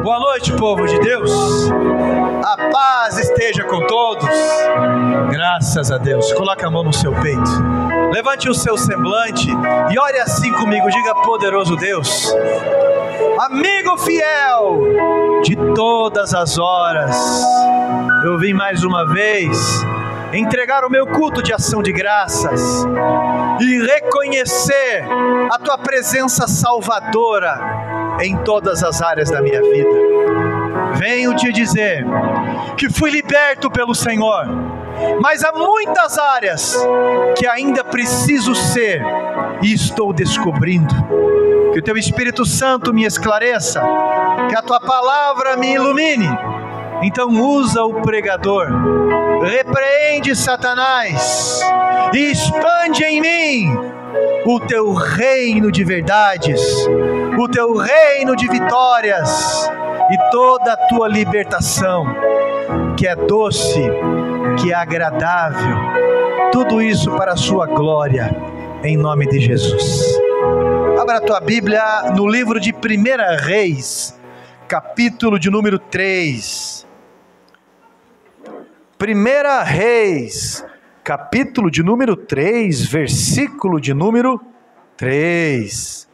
Boa noite, povo de Deus. A paz esteja com todos. Graças a Deus. Coloque a mão no seu peito. Levante o seu semblante e ore assim comigo. Diga: poderoso Deus, amigo fiel de todas as horas, eu vim mais uma vez entregar o meu culto de ação de graças e reconhecer a Tua presença salvadora em todas as áreas da minha vida. Venho te dizer que fui liberto pelo Senhor, mas há muitas áreas que ainda preciso ser e estou descobrindo. Que o Teu Espírito Santo me esclareça, que a Tua palavra me ilumine. Então usa o pregador, repreende Satanás e expande em mim o Teu reino de verdades, o Teu reino de vitórias e toda a Tua libertação, que é doce, que é agradável, tudo isso para a Sua glória, em nome de Jesus. Abra a tua Bíblia no livro de 1 Reis, capítulo de número 3. 1 Reis, capítulo de número 3, versículo de número 3.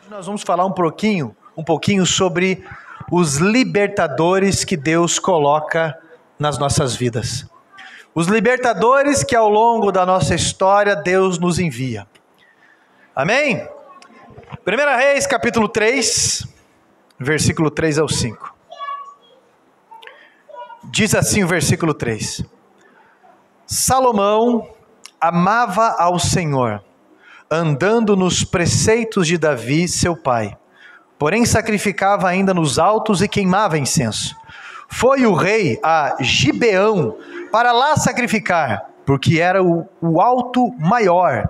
Nós vamos falar um pouquinho sobre os libertadores que Deus coloca nas nossas vidas. Os libertadores que ao longo da nossa história Deus nos envia. Amém? 1 Reis, capítulo 3, versículo 3 ao 5. Diz assim o versículo 3. Salomão amava ao Senhor, andando nos preceitos de Davi, seu pai. Porém sacrificava ainda nos altos e queimava incenso. Foi o rei a Gibeão para lá sacrificar, porque era o alto maior,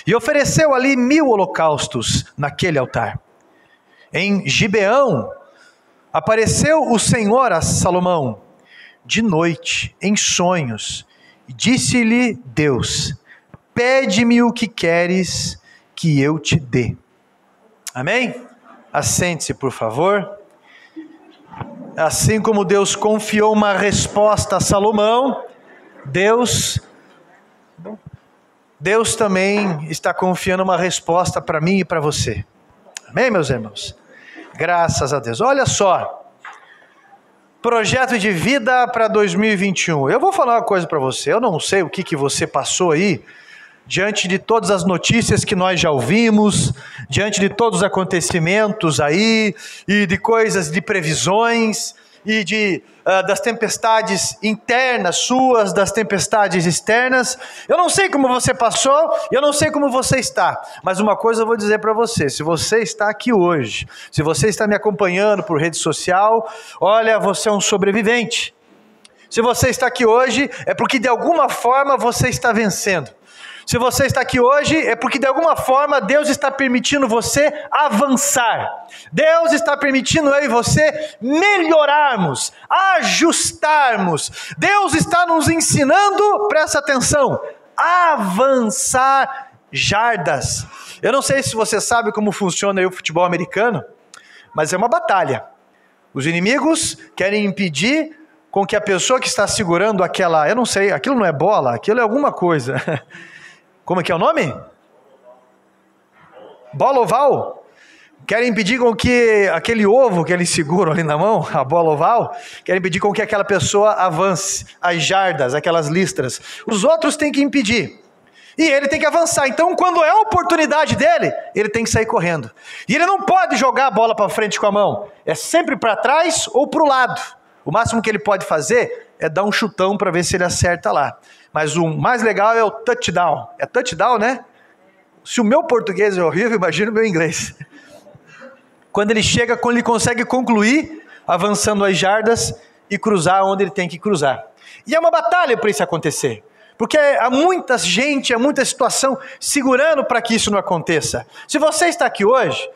e ofereceu ali 1000 holocaustos naquele altar. Em Gibeão apareceu o Senhor a Salomão de noite, em sonhos, e disse-lhe Deus: pede-me o que queres que eu te dê. Amém? Assente-se, por favor. Assim como Deus confiou uma resposta a Salomão, Deus também está confiando uma resposta para mim e para você. Amém, meus irmãos? Graças a Deus. Olha só, projeto de vida para 2021. Eu vou falar uma coisa para você. Eu não sei o que você passou aí, diante de todas as notícias que nós já ouvimos, diante de todos os acontecimentos aí, e de coisas, de previsões, e das tempestades internas suas, das tempestades externas. Eu não sei como você passou, eu não sei como você está, mas uma coisa eu vou dizer para você: se você está aqui hoje, se você está me acompanhando por rede social, olha, você é um sobrevivente. Se você está aqui hoje, é porque de alguma forma você está vencendo. Se você está aqui hoje, é porque de alguma forma Deus está permitindo você avançar. Deus está permitindo eu e você melhorarmos, ajustarmos. Deus está nos ensinando, presta atenção, avançar jardas. Eu não sei se você sabe como funciona aí o futebol americano, mas é uma batalha. Os inimigos querem impedir com que a pessoa que está segurando aquela, eu não sei, aquilo não é bola, aquilo é alguma coisa. Como é que é o nome? Bola oval. Querem impedir com que aquele ovo que eles seguram ali na mão, a bola oval, querem impedir com que aquela pessoa avance as jardas, aquelas listras. Os outros têm que impedir. E ele tem que avançar. Então, quando é a oportunidade dele, ele tem que sair correndo. E ele não pode jogar a bola para frente com a mão. É sempre para trás ou para o lado. O máximo que ele pode fazer é dar um chutão para ver se ele acerta lá. Mas o mais legal é o touchdown. É touchdown, né? Se o meu português é horrível, imagina o meu inglês. Quando ele chega, quando ele consegue concluir, avançando as jardas e cruzar onde ele tem que cruzar. E é uma batalha para isso acontecer. Porque há muita gente, há muita situação segurando para que isso não aconteça. Se você está aqui hoje,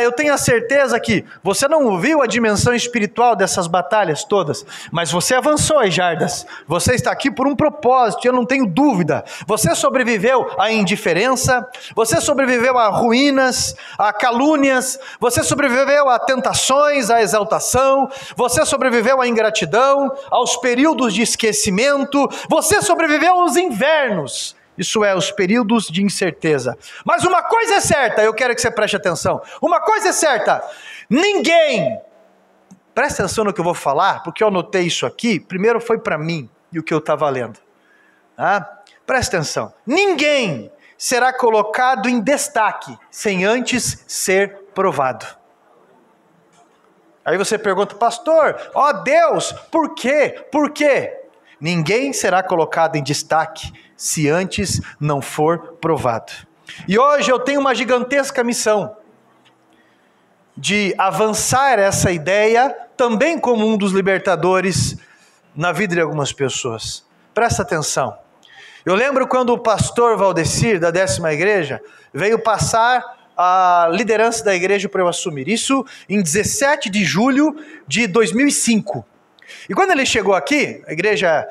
Eu tenho a certeza que você não viu a dimensão espiritual dessas batalhas todas, mas você avançou as jardas. Você está aqui por um propósito, eu não tenho dúvida. Você sobreviveu à indiferença, você sobreviveu a ruínas, a calúnias, você sobreviveu a tentações, à exaltação, você sobreviveu à ingratidão, aos períodos de esquecimento, você sobreviveu aos invernos. Isso é, os períodos de incerteza. Mas uma coisa é certa, eu quero que você preste atenção. Uma coisa é certa, ninguém, preste atenção no que eu vou falar, porque eu anotei isso aqui, primeiro foi para mim, e o que eu estava lendo. Preste atenção, ninguém será colocado em destaque, sem antes ser provado. Aí você pergunta, pastor, ó Deus, por quê? Por quê? Ninguém será colocado em destaque, se antes não for provado. E hoje eu tenho uma gigantesca missão de avançar essa ideia também como um dos libertadores na vida de algumas pessoas. Presta atenção. Eu lembro quando o pastor Valdecir, da 10ª igreja, veio passar a liderança da igreja para eu assumir. Isso em 17 de julho de 2005. E quando ele chegou aqui, a igreja,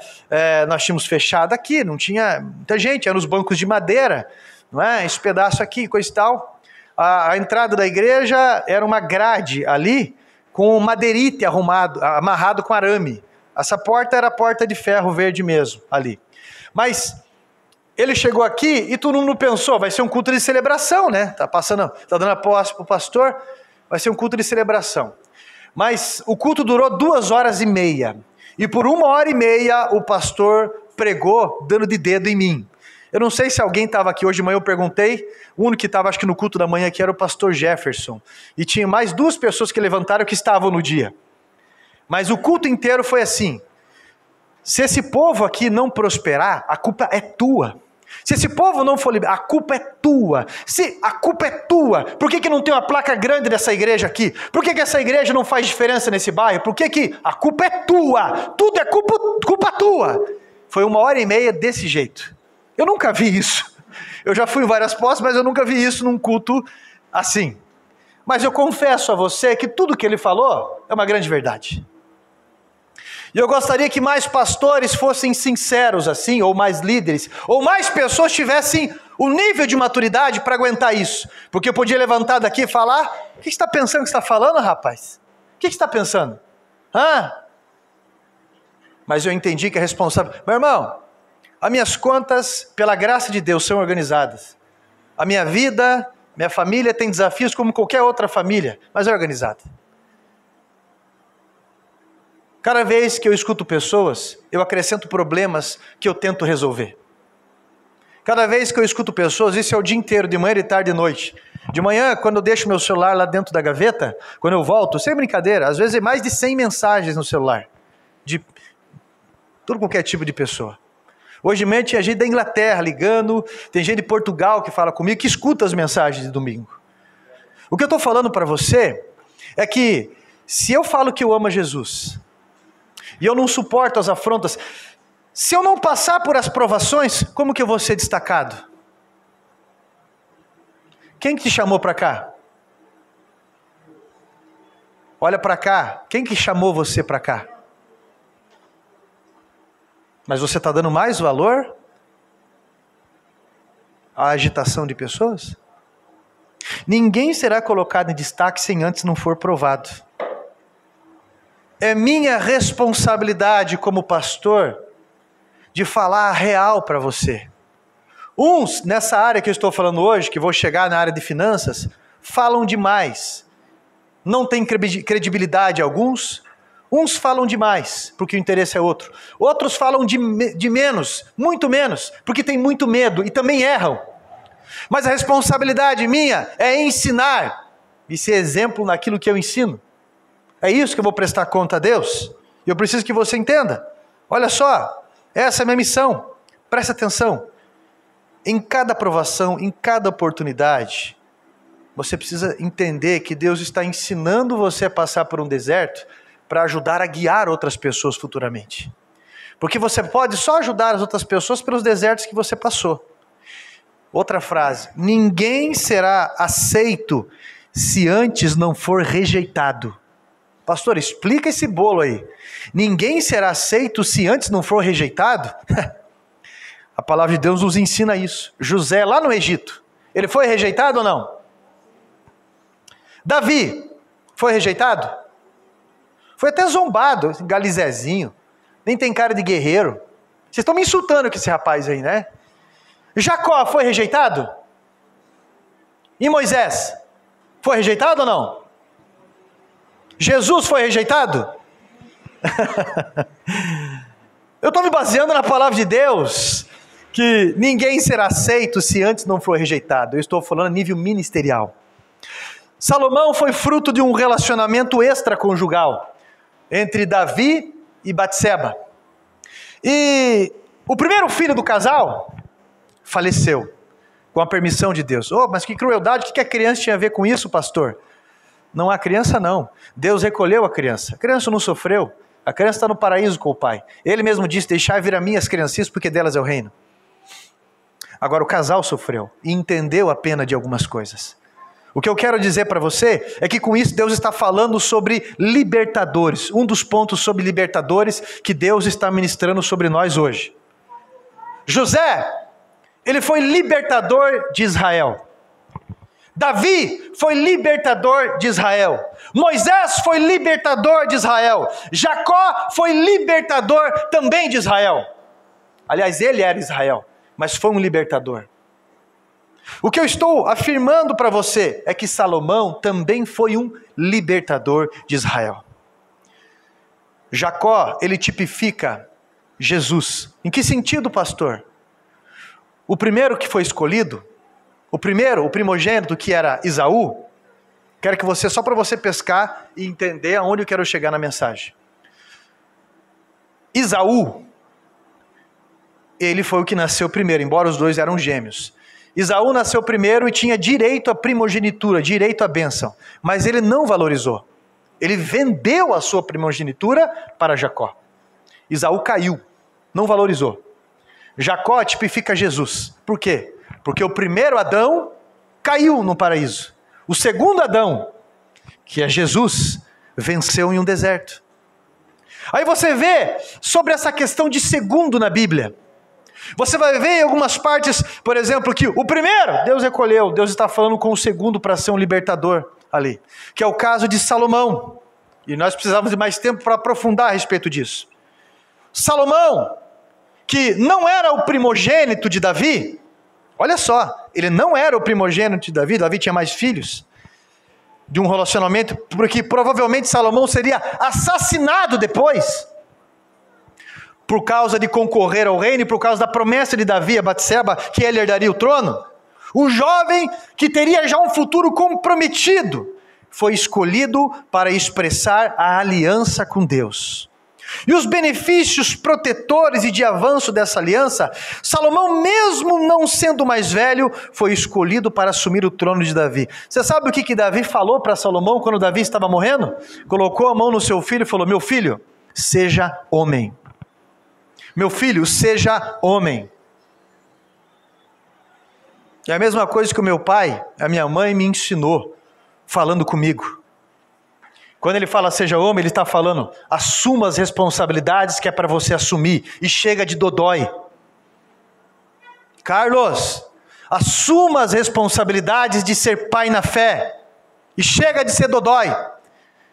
nós tínhamos fechado aqui, não tinha muita gente, eram os bancos de madeira, não é? Esse pedaço aqui, coisa e tal. A entrada da igreja era uma grade ali, com madeirite amarrado com arame. Essa porta era a porta de ferro verde mesmo, ali. Mas ele chegou aqui e todo mundo pensou, vai ser um culto de celebração, né? Tá dando a posse para o pastor, vai ser um culto de celebração. Mas o culto durou 2h30. E por 1h30 o pastor pregou dando de dedo em mim. Eu não sei se alguém estava aqui hoje de manhã, eu perguntei. O único que estava, acho que no culto da manhã aqui era o pastor Jefferson. E tinha mais 2 pessoas que levantaram que estavam no dia. Mas o culto inteiro foi assim. Se esse povo aqui não prosperar, a culpa é tua. Se esse povo não for liberado, a culpa é tua. Se a culpa é tua, por que não tem uma placa grande dessa igreja aqui? Por que essa igreja não faz diferença nesse bairro? Por que a culpa é tua? Tudo é culpa tua. Foi 1h30 desse jeito. Eu nunca vi isso. Eu já fui em várias posses, mas eu nunca vi isso num culto assim. Mas eu confesso a você que tudo que ele falou é uma grande verdade. E eu gostaria que mais pastores fossem sinceros assim, ou mais líderes, ou mais pessoas tivessem o nível de maturidade para aguentar isso. Porque eu podia levantar daqui e falar, o que você está pensando que você está falando, rapaz? O que você está pensando? Mas eu entendi que é responsável. Meu irmão, as minhas contas, pela graça de Deus, são organizadas. A minha vida, minha família tem desafios como qualquer outra família, mas é organizada. Cada vez que eu escuto pessoas, eu acrescento problemas que eu tento resolver. Cada vez que eu escuto pessoas, isso é o dia inteiro, de manhã, de tarde e de noite. De manhã, quando eu deixo meu celular lá dentro da gaveta, quando eu volto, sem brincadeira, às vezes é mais de 100 mensagens no celular. De todo qualquer tipo de pessoa. Hoje de manhã tinha gente da Inglaterra ligando, tem gente de Portugal que fala comigo, que escuta as mensagens de domingo. O que eu estou falando para você é que, se eu falo que eu amo Jesus, e eu não suporto as afrontas, se eu não passar por as provações, como que eu vou ser destacado? Quem que te chamou para cá? Olha para cá, quem que chamou você para cá? Mas você está dando mais valor à agitação de pessoas? Ninguém será colocado em destaque sem antes não for provado. É minha responsabilidade como pastor de falar a real para você. Uns, nessa área que eu estou falando hoje, que vou chegar na área de finanças, falam demais. Não tem credibilidade alguns. Uns falam demais, porque o interesse é outro. Outros falam de menos, muito menos, porque tem muito medo e também erram. Mas a responsabilidade minha é ensinar e ser exemplo naquilo que eu ensino. É isso que eu vou prestar conta a Deus. E eu preciso que você entenda. Olha só, essa é a minha missão. Presta atenção. Em cada aprovação, em cada oportunidade, você precisa entender que Deus está ensinando você a passar por um deserto para ajudar a guiar outras pessoas futuramente. Porque você pode só ajudar as outras pessoas pelos desertos que você passou. Outra frase, ninguém será aceito se antes não for rejeitado. Pastor, explica esse bolo aí. Ninguém será aceito se antes não for rejeitado? A palavra de Deus nos ensina isso. José, lá no Egito, ele foi rejeitado ou não? Davi, foi rejeitado? Foi até zombado, Galizezinho. Nem tem cara de guerreiro. Vocês estão me insultando com esse rapaz aí, né? Jacó foi rejeitado? E Moisés? Foi rejeitado ou não? Jesus foi rejeitado? Eu estou me baseando na palavra de Deus, que ninguém será aceito se antes não for rejeitado. Eu estou falando a nível ministerial. Salomão foi fruto de um relacionamento extraconjugal entre Davi e Batseba. E o primeiro filho do casal faleceu, com a permissão de Deus. Oh, mas que crueldade, o que a criança tinha a ver com isso, pastor? Não há criança não, Deus recolheu a criança não sofreu, a criança está no paraíso com o pai. Ele mesmo disse, deixai vir a mim as criancinhas, porque delas é o reino. Agora o casal sofreu, e entendeu a pena de algumas coisas. O que eu quero dizer para você, é que com isso Deus está falando sobre libertadores, um dos pontos sobre libertadores, que Deus está ministrando sobre nós hoje. José, ele foi libertador de Israel. Davi foi libertador de Israel. Moisés foi libertador de Israel. Jacó foi libertador também de Israel. Aliás, ele era Israel, mas foi um libertador. O que eu estou afirmando para você é que Salomão também foi um libertador de Israel. Jacó, ele tipifica Jesus. Em que sentido, pastor? O primeiro que foi escolhido, o primogênito, que era Esaú, quero que você, só para você pescar e entender aonde eu quero chegar na mensagem. Esaú, ele foi o que nasceu primeiro, embora os dois eram gêmeos. Esaú nasceu primeiro e tinha direito à primogenitura, direito à bênção, mas ele não valorizou. Ele vendeu a sua primogenitura para Jacó. Esaú caiu, não valorizou. Jacó tipifica Jesus. Por quê? Porque o primeiro Adão caiu no paraíso. O segundo Adão, que é Jesus, venceu em um deserto. Aí você vê sobre essa questão de segundo na Bíblia. Você vai ver em algumas partes, por exemplo, que o primeiro, Deus recolheu, Deus está falando com o segundo para ser um libertador ali. Que é o caso de Salomão. E nós precisamos de mais tempo para aprofundar a respeito disso. Salomão, que não era o primogênito de Davi, olha só, ele não era o primogênito de Davi, Davi tinha mais filhos, de um relacionamento, porque provavelmente Salomão seria assassinado depois, por causa de concorrer ao reino, e por causa da promessa de Davi a Batseba, que ele herdaria o trono. O jovem que teria já um futuro comprometido, foi escolhido para expressar a aliança com Deus. E os benefícios protetores e de avanço dessa aliança, Salomão, mesmo não sendo mais velho, foi escolhido para assumir o trono de Davi. Você sabe o que Davi falou para Salomão quando Davi estava morrendo? Colocou a mão no seu filho e falou, meu filho, seja homem. Meu filho, seja homem. É a mesma coisa que o meu pai, a minha mãe me ensinou, falando comigo. Quando ele fala seja homem, ele está falando, assuma as responsabilidades que é para você assumir, e chega de dodói. Carlos, assuma as responsabilidades de ser pai na fé, e chega de ser dodói.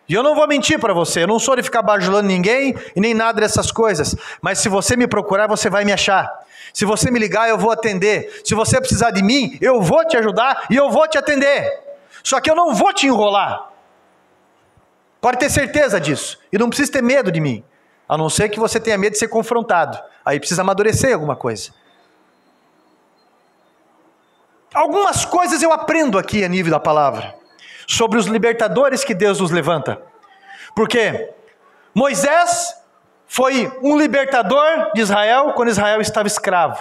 E eu não vou mentir para você, eu não sou de ficar bajulando ninguém, e nem nada dessas coisas, mas se você me procurar, você vai me achar. Se você me ligar, eu vou atender. Se você precisar de mim, eu vou te ajudar, e eu vou te atender. Só que eu não vou te enrolar. Pode ter certeza disso. E não precisa ter medo de mim. A não ser que você tenha medo de ser confrontado. Aí precisa amadurecer alguma coisa. Algumas coisas eu aprendo aqui a nível da palavra. Sobre os libertadores que Deus nos levanta. Porque Moisés foi um libertador de Israel quando Israel estava escravo.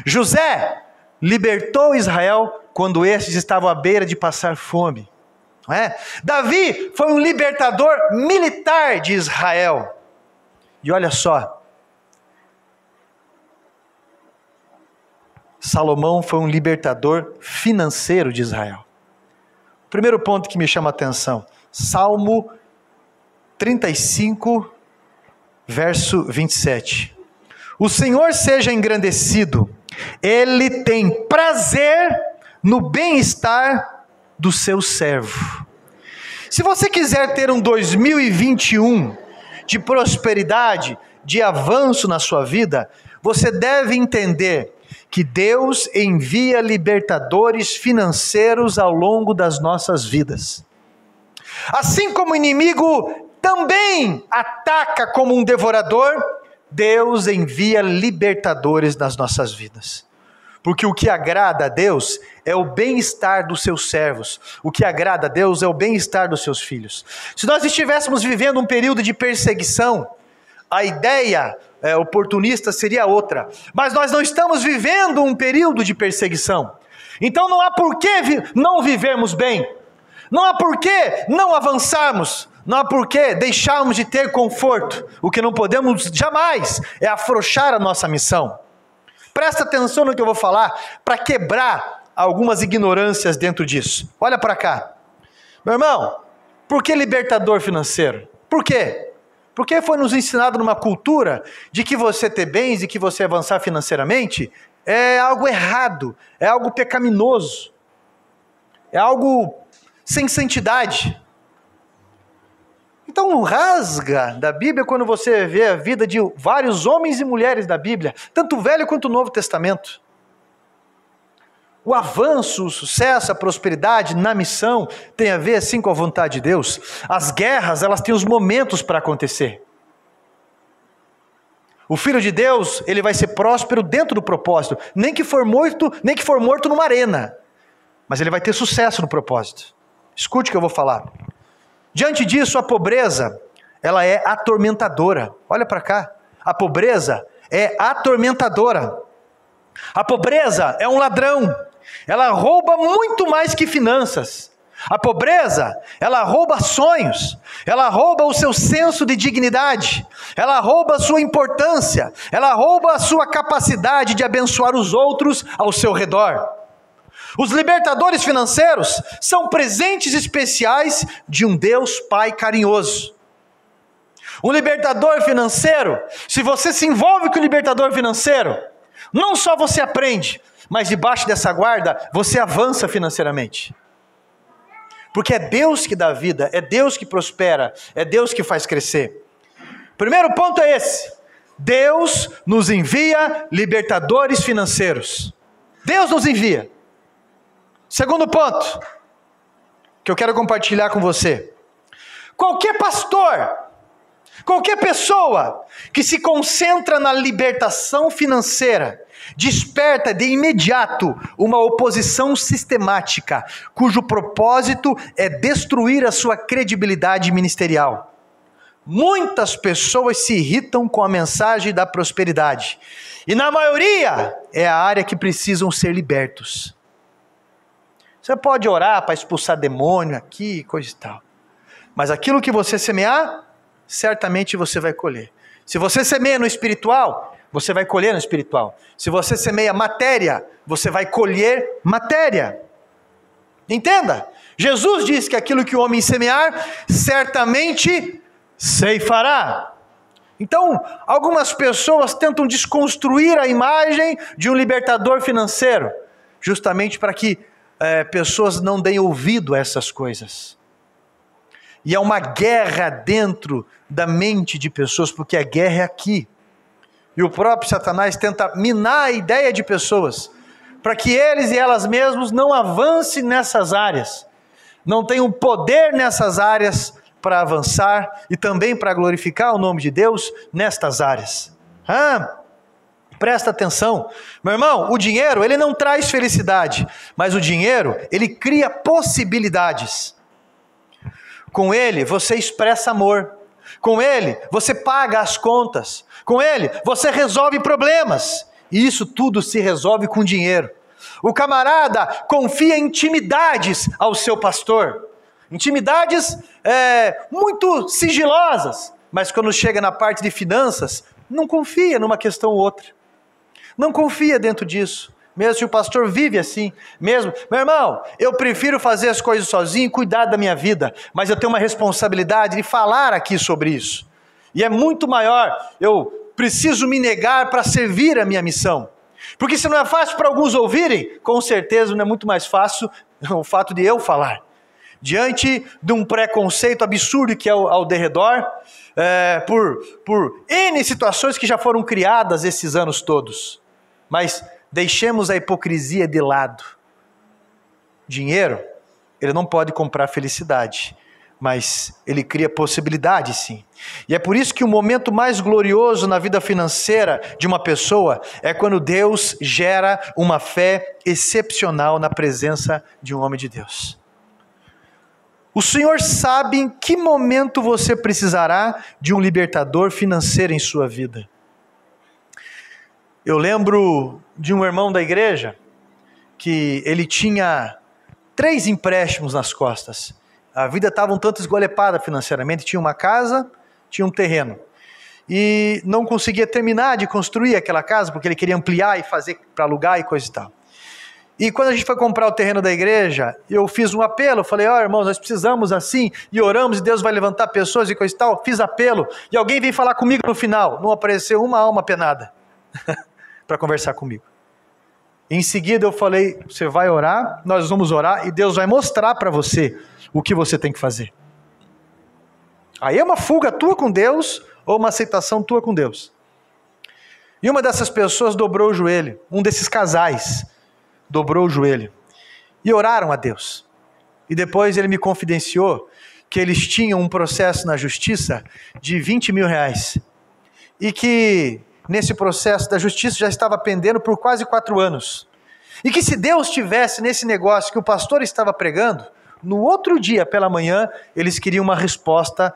José libertou Israel quando estes estavam à beira de passar fome. Não é? Davi foi um libertador militar de Israel. E olha só, Salomão foi um libertador financeiro de Israel. Primeiro ponto que me chama a atenção, Salmo 35, verso 27. O Senhor seja engrandecido, Ele tem prazer no bem-estar do seu servo. Se você quiser ter um 2021 de prosperidade, de avanço na sua vida, você deve entender que Deus envia libertadores financeiros ao longo das nossas vidas. Assim como o inimigo também ataca como um devorador, Deus envia libertadores nas nossas vidas. Porque o que agrada a Deus é o bem-estar dos seus servos. O que agrada a Deus é o bem-estar dos seus filhos. Se nós estivéssemos vivendo um período de perseguição, a ideia oportunista seria outra. Mas nós não estamos vivendo um período de perseguição. Então não há por que não vivermos bem. Não há por que não avançarmos. Não há por que deixarmos de ter conforto. O que não podemos jamais é afrouxar a nossa missão. Presta atenção no que eu vou falar para quebrar algumas ignorâncias dentro disso. Olha para cá. Meu irmão, por que libertador financeiro? Por quê? Porque foi nos ensinado numa cultura de que você ter bens e que você avançar financeiramente é algo errado, é algo pecaminoso, é algo sem santidade. Então rasga da Bíblia quando você vê a vida de vários homens e mulheres da Bíblia, tanto o Velho quanto o Novo Testamento. O avanço, o sucesso, a prosperidade na missão tem a ver assim com a vontade de Deus. As guerras, elas têm os momentos para acontecer. O Filho de Deus, ele vai ser próspero dentro do propósito, nem que for morto numa arena, mas ele vai ter sucesso no propósito. Escute o que eu vou falar. Diante disso, a pobreza, ela é atormentadora. Olha para cá. A pobreza é atormentadora. A pobreza é um ladrão. Ela rouba muito mais que finanças. A pobreza, ela rouba sonhos. Ela rouba o seu senso de dignidade. Ela rouba a sua importância. Ela rouba a sua capacidade de abençoar os outros ao seu redor. Os libertadores financeiros são presentes especiais de um Deus Pai carinhoso. Um libertador financeiro, se você se envolve com o libertador financeiro, não só você aprende, mas debaixo dessa guarda, você avança financeiramente. Porque é Deus que dá vida, é Deus que prospera, é Deus que faz crescer. Primeiro ponto é esse: Deus nos envia libertadores financeiros. Deus nos envia. Segundo ponto, que eu quero compartilhar com você. Qualquer pastor, qualquer pessoa que se concentra na libertação financeira, desperta de imediato uma oposição sistemática, cujo propósito é destruir a sua credibilidade ministerial. Muitas pessoas se irritam com a mensagem da prosperidade, e na maioria é a área que precisam ser libertos. Você pode orar para expulsar demônio aqui, coisa e tal. Mas aquilo que você semear, certamente você vai colher. Se você semeia no espiritual, você vai colher no espiritual. Se você semeia matéria, você vai colher matéria. Entenda, Jesus disse que aquilo que o homem semear, certamente ceifará. Então, algumas pessoas tentam desconstruir a imagem de um libertador financeiro, justamente para que pessoas não deem ouvido a essas coisas. E é uma guerra dentro da mente de pessoas, porque a guerra é aqui. E o próprio Satanás tenta minar a ideia de pessoas, para que eles e elas mesmos não avancem nessas áreas, não tenham poder nessas áreas para avançar e também para glorificar o nome de Deus nestas áreas. Presta atenção, meu irmão, o dinheiro, ele não traz felicidade, mas o dinheiro, ele cria possibilidades. Com ele, você expressa amor. Com ele, você paga as contas. Com ele, você resolve problemas. E isso tudo se resolve com dinheiro. O camarada confia intimidades ao seu pastor. Intimidades muito sigilosas. Mas quando chega na parte de finanças, não confia numa questão ou outra. Não confia dentro disso. mesmo se o pastor vive assim, mesmo, meu irmão, eu prefiro fazer as coisas sozinho, cuidar da minha vida, mas eu tenho uma responsabilidade de falar aqui sobre isso, e é muito maior, eu preciso me negar para servir a minha missão, porque se não é fácil para alguns ouvirem, com certeza não é muito mais fácil o fato de eu falar, diante de um preconceito absurdo que é ao derredor, por N situações que já foram criadas esses anos todos, mas deixemos a hipocrisia de lado. Dinheiro, ele não pode comprar felicidade, mas ele cria possibilidade sim. E é por isso que o momento mais glorioso na vida financeira de uma pessoa é quando Deus gera uma fé excepcional na presença de um homem de Deus. O Senhor sabe em que momento você precisará de um libertador financeiro em sua vida. Eu lembro de um irmão da igreja que ele tinha 3 empréstimos nas costas. A vida estava um tanto esgolepada financeiramente, tinha uma casa, tinha um terreno. E não conseguia terminar de construir aquela casa, porque ele queria ampliar e fazer para alugar e coisa e tal. E quando a gente foi comprar o terreno da igreja, eu fiz um apelo, falei, irmãos, nós precisamos assim, e oramos, e Deus vai levantar pessoas e coisa e tal, fiz apelo, e alguém veio falar comigo no final, não apareceu uma alma penada, para conversar comigo. Em seguida eu falei, você vai orar, nós vamos orar, e Deus vai mostrar para você o que você tem que fazer. Aí é uma fuga tua com Deus, ou uma aceitação tua com Deus. E uma dessas pessoas dobrou o joelho, um desses casais, dobrou o joelho e oraram a Deus. E depois ele me confidenciou que eles tinham um processo na justiça de 20 mil reais. E que nesse processo da justiça já estava pendendo por quase 4 anos. E que se Deus estivesse nesse negócio que o pastor estava pregando, no outro dia pela manhã eles queriam uma resposta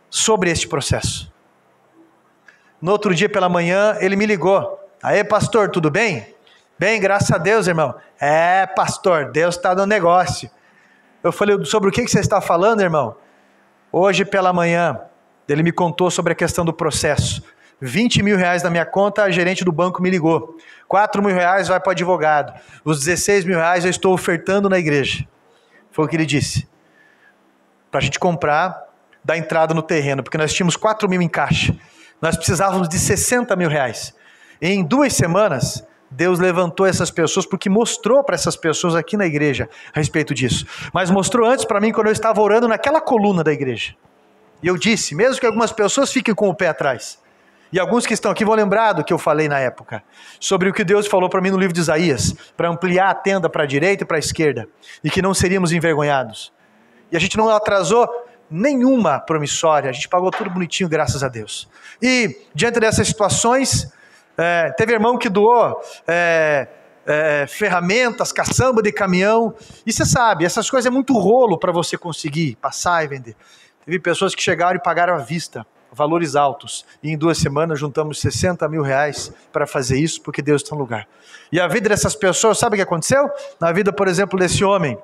sobre este processo. No outro dia pela manhã ele me ligou. Aê pastor, tudo bem? Bem, graças a Deus, irmão. Pastor, Deus está no negócio. Eu falei, sobre o que você está falando, irmão? Hoje pela manhã, ele me contou sobre a questão do processo. 20 mil reais na minha conta, a gerente do banco me ligou. 4 mil reais vai para o advogado. Os 16 mil reais eu estou ofertando na igreja. Foi o que ele disse. Para a gente comprar, dar entrada no terreno, porque nós tínhamos 4 mil em caixa. Nós precisávamos de 60 mil reais. E em 2 semanas... Deus levantou essas pessoas porque mostrou para essas pessoas aqui na igreja a respeito disso. Mas mostrou antes para mim quando eu estava orando naquela coluna da igreja. E eu disse, mesmo que algumas pessoas fiquem com o pé atrás, e alguns que estão aqui vão lembrar do que eu falei na época, sobre o que Deus falou para mim no livro de Isaías, para ampliar a tenda para a direita e para a esquerda, e que não seríamos envergonhados. E a gente não atrasou nenhuma promissória, a gente pagou tudo bonitinho, graças a Deus. E diante dessas situações... teve irmão que doou ferramentas, caçamba de caminhão, e você sabe, essas coisas é muito rolo para você conseguir passar e vender. Teve pessoas que chegaram e pagaram à vista, valores altos, e em 2 semanas juntamos 60 mil reais para fazer isso, porque Deus está no lugar. E a vida dessas pessoas, sabe o que aconteceu? Na vida, por exemplo, desse homem,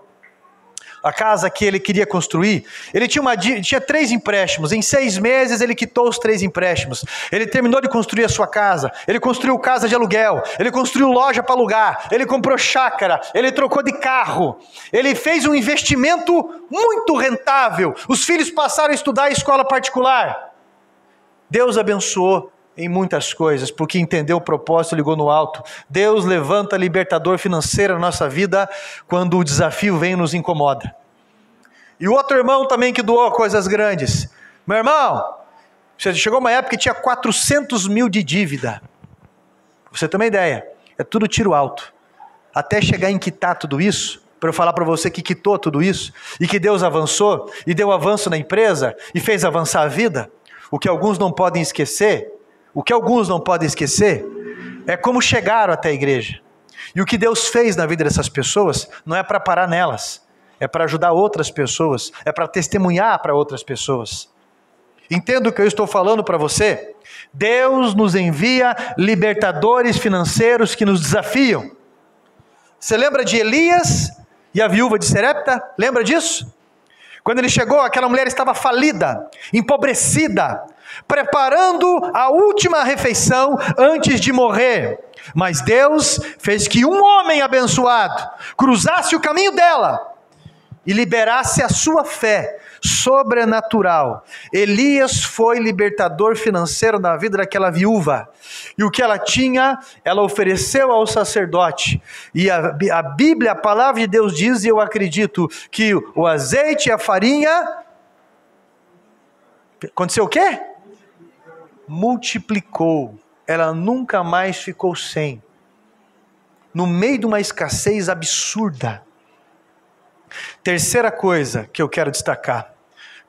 a casa que ele queria construir, ele tinha 3 empréstimos, em 6 meses ele quitou os 3 empréstimos, ele terminou de construir a sua casa, ele construiu casa de aluguel, ele construiu loja para alugar, ele comprou chácara, ele trocou de carro, ele fez um investimento muito rentável, os filhos passaram a estudar em escola particular. Deus abençoou em muitas coisas, porque entendeu o propósito, ligou no alto. Deus levanta libertador financeiro na nossa vida quando o desafio vem e nos incomoda. E o outro irmão também que doou coisas grandes. Meu irmão, chegou uma época que tinha 400 mil de dívida. Pra você ter uma ideia, é tudo tiro alto. Até chegar em quitar tudo isso, para eu falar para você que quitou tudo isso, e que Deus avançou, e deu avanço na empresa, e fez avançar a vida, o que alguns não podem esquecer, é como chegaram até a igreja. E o que Deus fez na vida dessas pessoas não é para parar nelas, é para ajudar outras pessoas, é para testemunhar para outras pessoas. Entenda o que eu estou falando para você? Deus nos envia libertadores financeiros que nos desafiam. Você lembra de Elias e a viúva de Serepta? Lembra disso? Quando ele chegou, aquela mulher estava falida, empobrecida, preparando a última refeição antes de morrer. Mas Deus fez que um homem abençoado cruzasse o caminho dela e liberasse a sua fé sobrenatural. Elias foi libertador financeiro na vida daquela viúva, e o que ela tinha, ela ofereceu ao sacerdote, e a Bíblia, a palavra de Deus diz, e eu acredito, que o azeite e a farinha, aconteceu o quê? Multiplicou, ela nunca mais ficou sem, no meio de uma escassez absurda. Terceira coisa que eu quero destacar,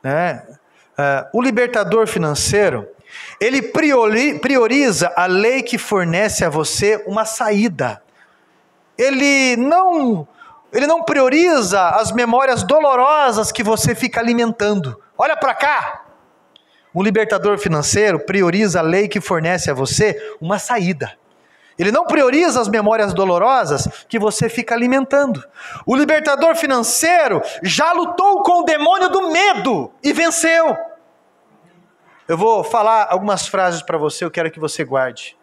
né? O libertador financeiro, ele prioriza a lei que fornece a você uma saída. Ele não prioriza as memórias dolorosas que você fica alimentando. Olha para cá! O libertador financeiro prioriza a lei que fornece a você uma saída. Ele não prioriza as memórias dolorosas que você fica alimentando. O libertador financeiro já lutou com o demônio do medo e venceu. Eu vou falar algumas frases para você, eu quero que você guarde.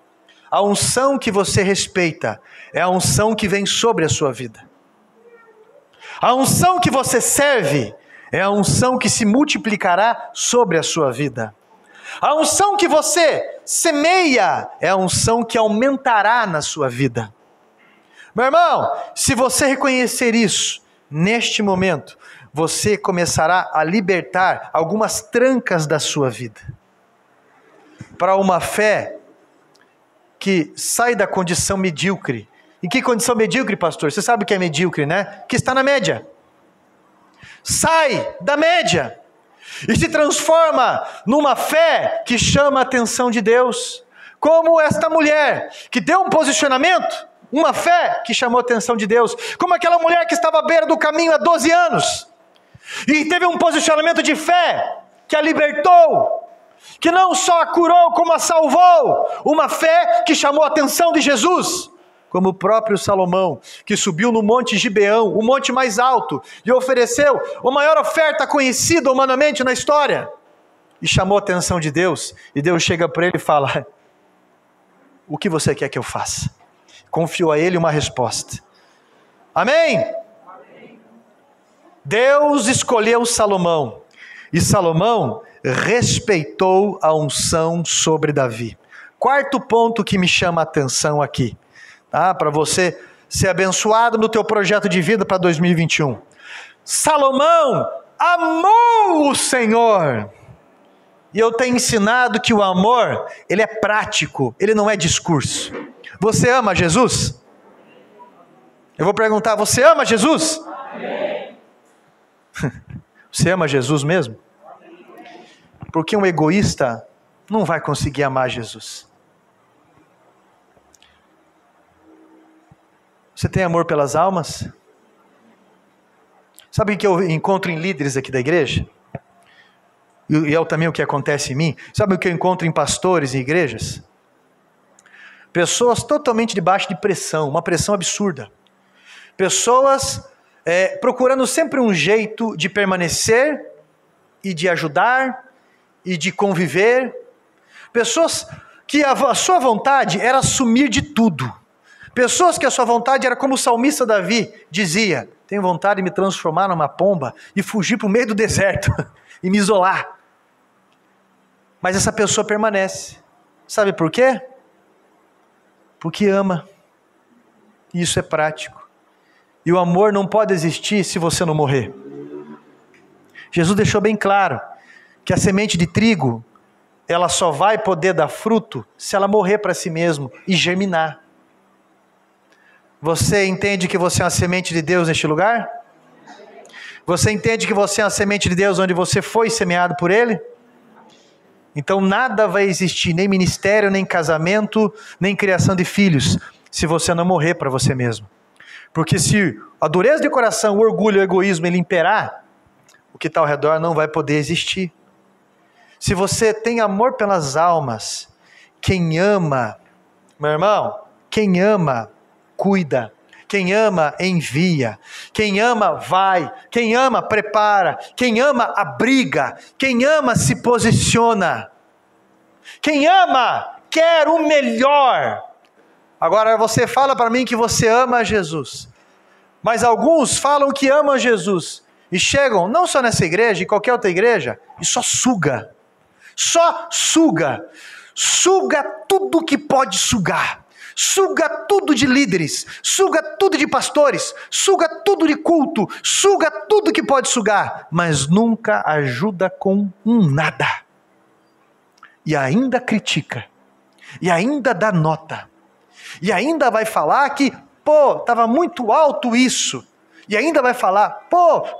A unção que você respeita é a unção que vem sobre a sua vida. A unção que você serve é a unção que se multiplicará sobre a sua vida. A unção que você semeia é a unção que aumentará na sua vida. Meu irmão, se você reconhecer isso, neste momento, você começará a libertar algumas trancas da sua vida. Para uma fé que sai da condição medíocre. E que condição medíocre, pastor? Você sabe o que é medíocre, né? Que está na média. Sai da média. E se transforma numa fé que chama a atenção de Deus. Como esta mulher, que deu um posicionamento, uma fé que chamou a atenção de Deus. Como aquela mulher que estava à beira do caminho há 12 anos. E teve um posicionamento de fé que a libertou. Que não só a curou, como a salvou. Uma fé que chamou a atenção de Jesus. Como o próprio Salomão, que subiu no Monte Gibeão, o monte mais alto, e ofereceu a maior oferta conhecida humanamente na história, e chamou a atenção de Deus, e Deus chega para ele e fala: o que você quer que eu faça? Confiou a ele uma resposta. Amém? Amém. Deus escolheu Salomão, e Salomão respeitou a unção sobre Davi. Quarto ponto que me chama a atenção aqui, para você ser abençoado no teu projeto de vida para 2021. Salomão amou o Senhor. E eu tenho ensinado que o amor, ele é prático, ele não é discurso. Você ama Jesus? Eu vou perguntar, você ama Jesus? Amém. Você ama Jesus mesmo? Porque um egoísta não vai conseguir amar Jesus. Você tem amor pelas almas? Sabe o que eu encontro em líderes aqui da igreja? E é também o que acontece em mim. Sabe o que eu encontro em pastores e igrejas? Pessoas totalmente debaixo de pressão, uma pressão absurda. Pessoas procurando sempre um jeito de permanecer e de ajudar e de conviver. Pessoas que a sua vontade era sumir de tudo. Pessoas que a sua vontade era como o salmista Davi dizia: tenho vontade de me transformar numa pomba e fugir para o meio do deserto e me isolar. Mas essa pessoa permanece. Sabe por quê? Porque ama. E isso é prático. E o amor não pode existir se você não morrer. Jesus deixou bem claro que a semente de trigo, ela só vai poder dar fruto se ela morrer para si mesmo e germinar. Você entende que você é uma semente de Deus neste lugar? Você entende que você é uma semente de Deus onde você foi semeado por Ele? Então nada vai existir, nem ministério, nem casamento, nem criação de filhos, se você não morrer para você mesmo. Porque se a dureza de coração, o orgulho, o egoísmo, ele imperar, o que está ao redor não vai poder existir. Se você tem amor pelas almas, quem ama, meu irmão, quem ama, cuida. Quem ama, envia. Quem ama, vai. Quem ama, prepara. Quem ama, abriga. Quem ama, se posiciona. Quem ama, quer o melhor. Agora você fala para mim que você ama Jesus, mas alguns falam que amam Jesus e chegam, não só nessa igreja, em qualquer outra igreja, e só suga tudo que pode sugar, suga tudo de líderes, suga tudo de pastores, suga tudo de culto, suga tudo que pode sugar, mas nunca ajuda com nada. E ainda critica, e ainda dá nota, e ainda vai falar que, estava muito alto isso, e ainda vai falar,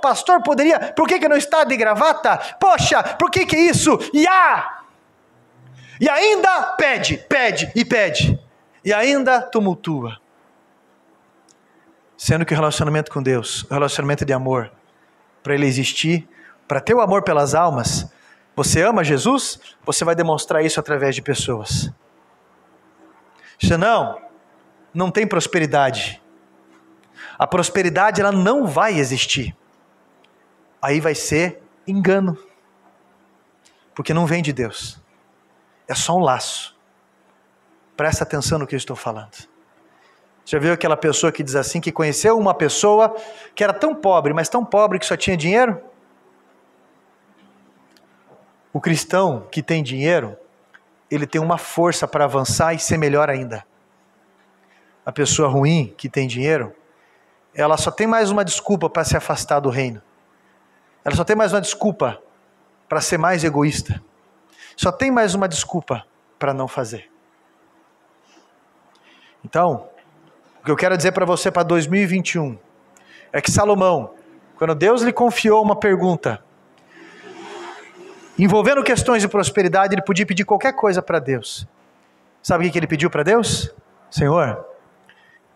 pastor poderia, por que não está de gravata? Poxa, por que isso? E ainda pede, e ainda tumultua. Sendo que o relacionamento com Deus, o relacionamento de amor, para ele existir, para ter o amor pelas almas, você ama Jesus, você vai demonstrar isso através de pessoas. Senão, não tem prosperidade. A prosperidade ela não vai existir. Aí vai ser engano. Porque não vem de Deus. É só um laço. Presta atenção no que eu estou falando. Já viu aquela pessoa que diz assim, que conheceu uma pessoa que era tão pobre, mas tão pobre que só tinha dinheiro? O cristão que tem dinheiro, ele tem uma força para avançar e ser melhor ainda. A pessoa ruim que tem dinheiro, ela só tem mais uma desculpa para se afastar do reino. Ela só tem mais uma desculpa para ser mais egoísta. Só tem mais uma desculpa para não fazer. Então, o que eu quero dizer para você para 2021 é que Salomão, quando Deus lhe confiou uma pergunta envolvendo questões de prosperidade, ele podia pedir qualquer coisa para Deus. Sabe o que ele pediu para Deus? Senhor,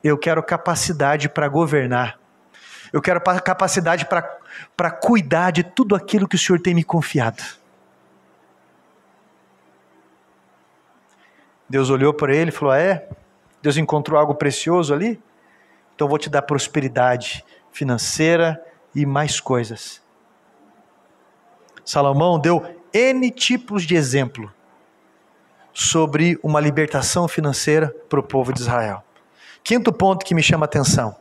eu quero capacidade para governar. Eu quero capacidade para cuidar de tudo aquilo que o Senhor tem me confiado. Deus olhou para ele e falou, Deus encontrou algo precioso ali? Então vou te dar prosperidade financeira e mais coisas. Salomão deu N tipos de exemplo sobre uma libertação financeira para o povo de Israel. Quinto ponto que me chama a atenção.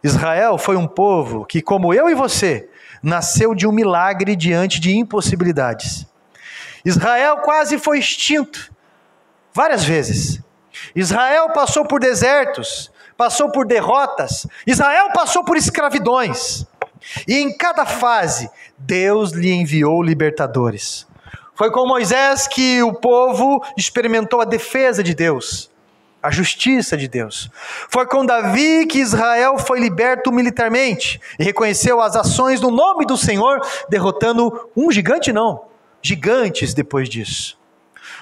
Israel foi um povo que, como eu e você, nasceu de um milagre diante de impossibilidades. Israel quase foi extinto várias vezes. Israel passou por desertos, passou por derrotas, Israel passou por escravidões. E em cada fase, Deus lhe enviou libertadores. Foi com Moisés que o povo experimentou a defesa de Deus, a justiça de Deus. Foi com Davi que Israel foi liberto militarmente e reconheceu as ações do nome do Senhor, derrotando gigantes depois disso.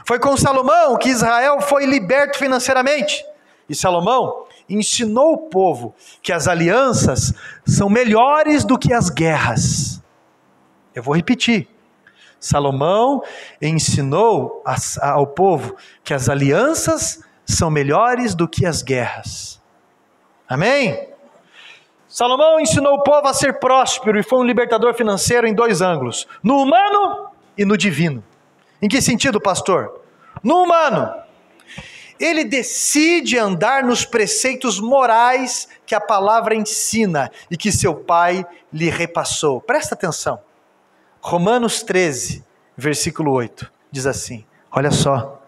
Foi com Salomão que Israel foi liberto financeiramente. E Salomão ensinou o povo que as alianças são melhores do que as guerras. Eu vou repetir. Salomão ensinou ao povo que as alianças são melhores do que as guerras. Amém? Salomão ensinou o povo a ser próspero e foi um libertador financeiro em dois ângulos: no humano e no divino. Em que sentido, pastor? No humano, ele decide andar nos preceitos morais que a palavra ensina e que seu pai lhe repassou. Presta atenção. Romanos 13, versículo 8, diz assim, olha só.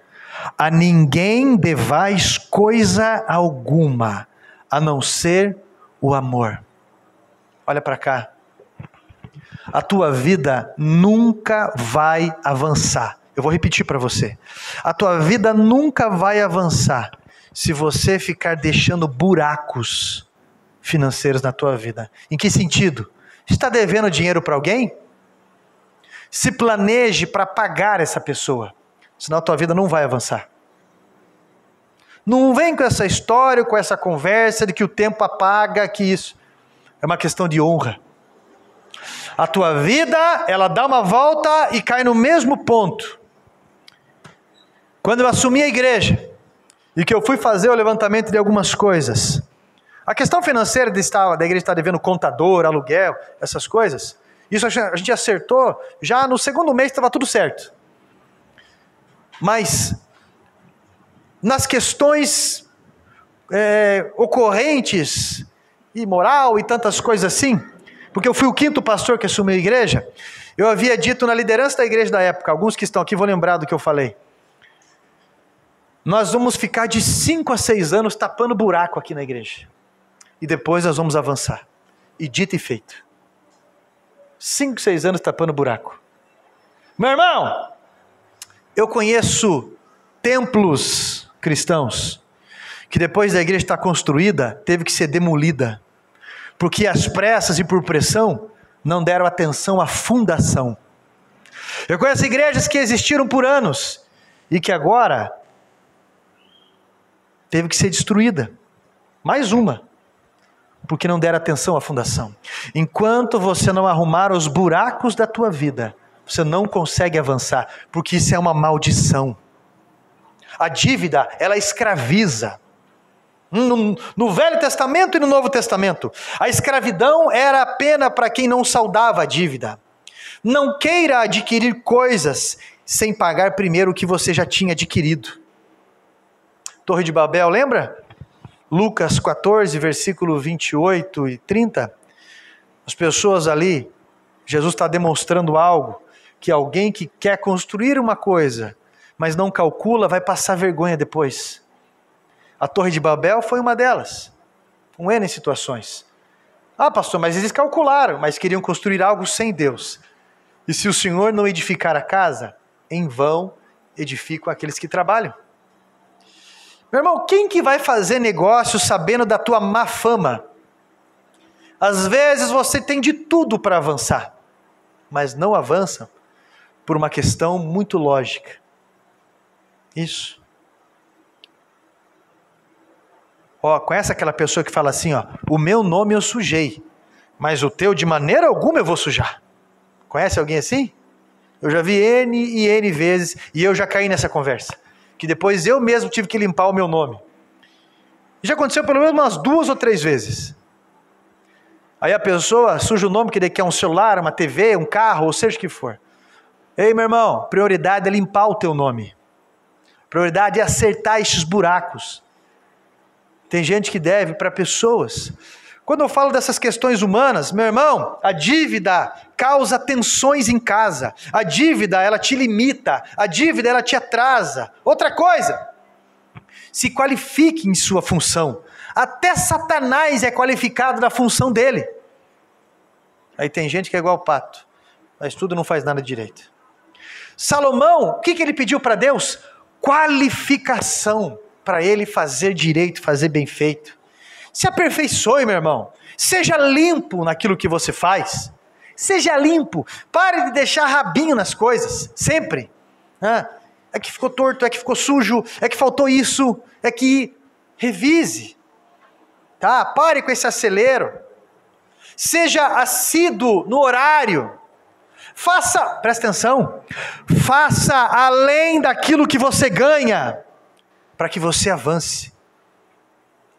A ninguém devais coisa alguma, a não ser o amor. Olha para cá. A tua vida nunca vai avançar. Eu vou repetir para você. A tua vida nunca vai avançar se você ficar deixando buracos financeiros na tua vida. Em que sentido? Está devendo dinheiro para alguém? Se planeje para pagar essa pessoa, senão a tua vida não vai avançar. Não vem com essa história, com essa conversa de que o tempo apaga, que isso. É uma questão de honra. A tua vida, ela dá uma volta e cai no mesmo ponto. Quando eu assumi a igreja, e que eu fui fazer o levantamento de algumas coisas, a questão financeira da igreja estar devendo contador, aluguel, essas coisas, isso a gente acertou, já no segundo mês estava tudo certo. Mas, nas questões ocorrentes, imoral e tantas coisas assim, porque eu fui o 5º pastor que assumiu a igreja. Eu havia dito na liderança da igreja da época, alguns que estão aqui vão lembrar do que eu falei, nós vamos ficar de 5 a 6 anos tapando buraco aqui na igreja, e depois nós vamos avançar. E dito e feito, 5, 6 anos tapando buraco. Meu irmão, eu conheço templos cristãos que depois da igreja estar construída, teve que ser demolida, porque às pressas e por pressão, não deram atenção à fundação. Eu conheço igrejas que existiram por anos, e que agora, teve que ser destruída, mais uma, porque não deram atenção à fundação. Enquanto você não arrumar os buracos da tua vida, você não consegue avançar, porque isso é uma maldição. A dívida, ela escraviza. No Velho Testamento e no Novo Testamento, a escravidão era a pena para quem não saldava a dívida. Não queira adquirir coisas sem pagar primeiro o que você já tinha adquirido. Torre de Babel, lembra? Lucas 14, versículo 28 e 30. As pessoas ali, Jesus está demonstrando algo, que alguém que quer construir uma coisa, mas não calcula, vai passar vergonha depois. A Torre de Babel foi uma delas, com N situações. Ah, pastor, mas eles calcularam, mas queriam construir algo sem Deus. E se o Senhor não edificar a casa, em vão edificam aqueles que trabalham. Meu irmão, quem que vai fazer negócio sabendo da tua má fama? Às vezes você tem de tudo para avançar, mas não avança por uma questão muito lógica. Isso. Conhece aquela pessoa que fala assim, o meu nome eu sujei, mas o teu de maneira alguma eu vou sujar. Conhece alguém assim? Eu já vi N e N vezes, e eu já caí nessa conversa, que depois eu mesmo tive que limpar o meu nome. E já aconteceu pelo menos umas 2 ou 3 vezes. Aí a pessoa suja o nome, que daí quer um celular, uma TV, um carro, ou seja o que for. Ei, meu irmão, prioridade é limpar o teu nome. Prioridade é acertar estes buracos. Tem gente que deve para pessoas. Quando eu falo dessas questões humanas, meu irmão, a dívida causa tensões em casa. A dívida, ela te limita. A dívida, ela te atrasa. Outra coisa, se qualifique em sua função. Até Satanás é qualificado na função dele. Aí tem gente que é igual o pato, mas tudo não faz nada direito. Salomão, o que ele pediu para Deus? Qualificação para ele fazer direito, fazer bem feito. Se aperfeiçoe, meu irmão. Seja limpo naquilo que você faz. Seja limpo. Pare de deixar rabinho nas coisas, sempre. É que ficou torto, é que ficou sujo, é que faltou isso, é que revise. Tá? Pare com esse acelero. Seja assíduo no horário. Presta atenção, faça além daquilo que você ganha, para que você avance.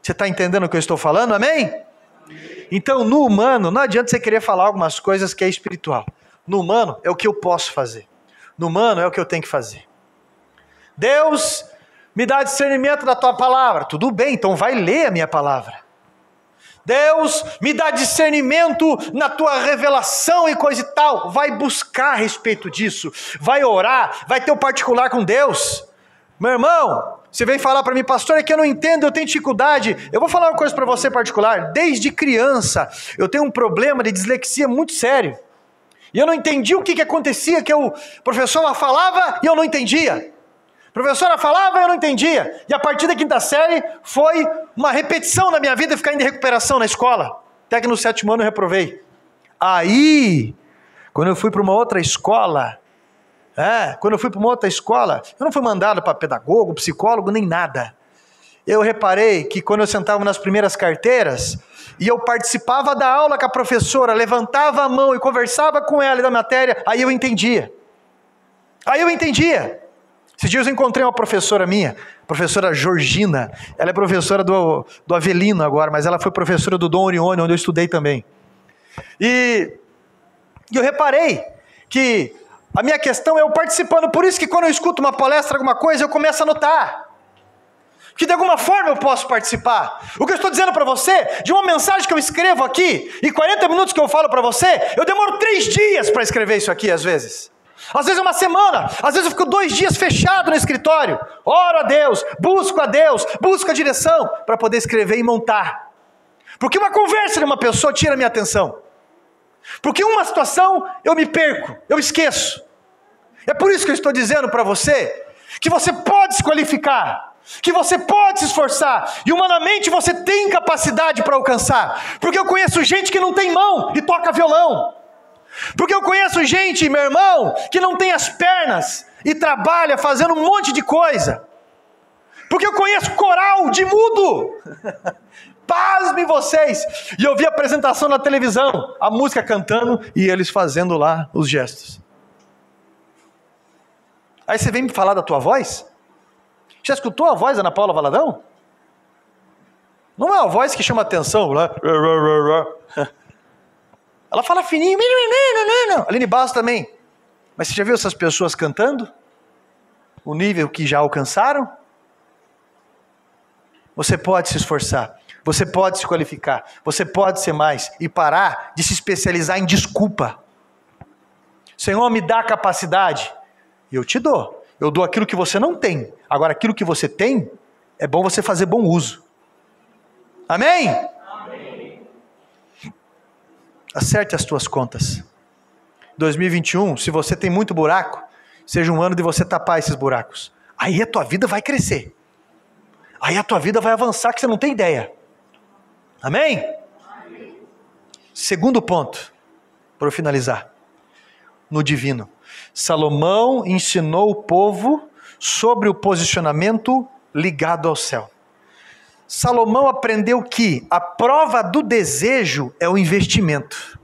Você está entendendo o que eu estou falando? Amém? Então, no humano, não adianta você querer falar algumas coisas que é espiritual. No humano, é o que eu posso fazer. No humano, é o que eu tenho que fazer. Deus, me dá discernimento da tua palavra. Tudo bem, então vai ler a minha palavra. Deus, me dá discernimento na tua revelação e coisa e tal. Vai buscar a respeito disso. Vai orar, vai ter um particular com Deus. Meu irmão, você vem falar para mim, pastor, é que eu não entendo, eu tenho dificuldade. Eu vou falar uma coisa para você particular. Desde criança, eu tenho um problema de dislexia muito sério. E eu não entendi o que acontecia, que o professor falava e eu não entendia. A professora falava e eu não entendia. E a partir da 5ª série, foi uma repetição na minha vida ficar indo em recuperação na escola. Até que no 7º ano eu reprovei. Aí, quando eu fui para uma outra escola, eu não fui mandado para pedagogo, psicólogo, nem nada. Eu reparei que quando eu sentava nas primeiras carteiras, e eu participava da aula com a professora, levantava a mão e conversava com ela da matéria, aí eu entendia. Esses dias eu encontrei uma professora minha, professora Georgina, ela é professora do Avelino agora, mas ela foi professora do Dom Orione, onde eu estudei também. E eu reparei que a minha questão é eu participando, por isso que quando eu escuto uma palestra, alguma coisa, eu começo a anotar. que de alguma forma eu posso participar. O que eu estou dizendo para você, de uma mensagem que eu escrevo aqui, e 40 minutos que eu falo para você, eu demoro 3 dias para escrever isso aqui às vezes. Às vezes é uma semana, às vezes eu fico 2 dias fechado no escritório, oro a Deus, busco a direção, para poder escrever e montar. Porque uma conversa de uma pessoa tira a minha atenção. Porque uma situação eu me perco, eu esqueço. É por isso que eu estou dizendo para você, que você pode se qualificar, que você pode se esforçar, e humanamente você tem capacidade para alcançar. Porque eu conheço gente que não tem mão e toca violão. Porque eu conheço gente, meu irmão, que não tem as pernas e trabalha fazendo um monte de coisa. Porque eu conheço coral de mudo. Pasmem vocês. E eu vi a apresentação na televisão, a música cantando e eles fazendo lá os gestos. Aí você vem me falar da tua voz? Já escutou a voz da Ana Paula Valadão? Não é uma voz que chama atenção. Ela fala fininho. Aline Barros também. Mas você já viu essas pessoas cantando? O nível que já alcançaram? Você pode se esforçar. Você pode se qualificar. Você pode ser mais. E parar de se especializar em desculpa. Senhor, me dá capacidade. E eu te dou. Eu dou aquilo que você não tem. Agora, aquilo que você tem, é bom você fazer bom uso. Amém? Amém. Acerte as tuas contas. 2021, se você tem muito buraco, seja um ano de você tapar esses buracos. Aí a tua vida vai crescer. Aí a tua vida vai avançar que você não tem ideia. Amém? Amém. Segundo ponto, para eu finalizar. No divino. Salomão ensinou o povo sobre o posicionamento ligado ao céu. Salomão aprendeu que a prova do desejo é o investimento.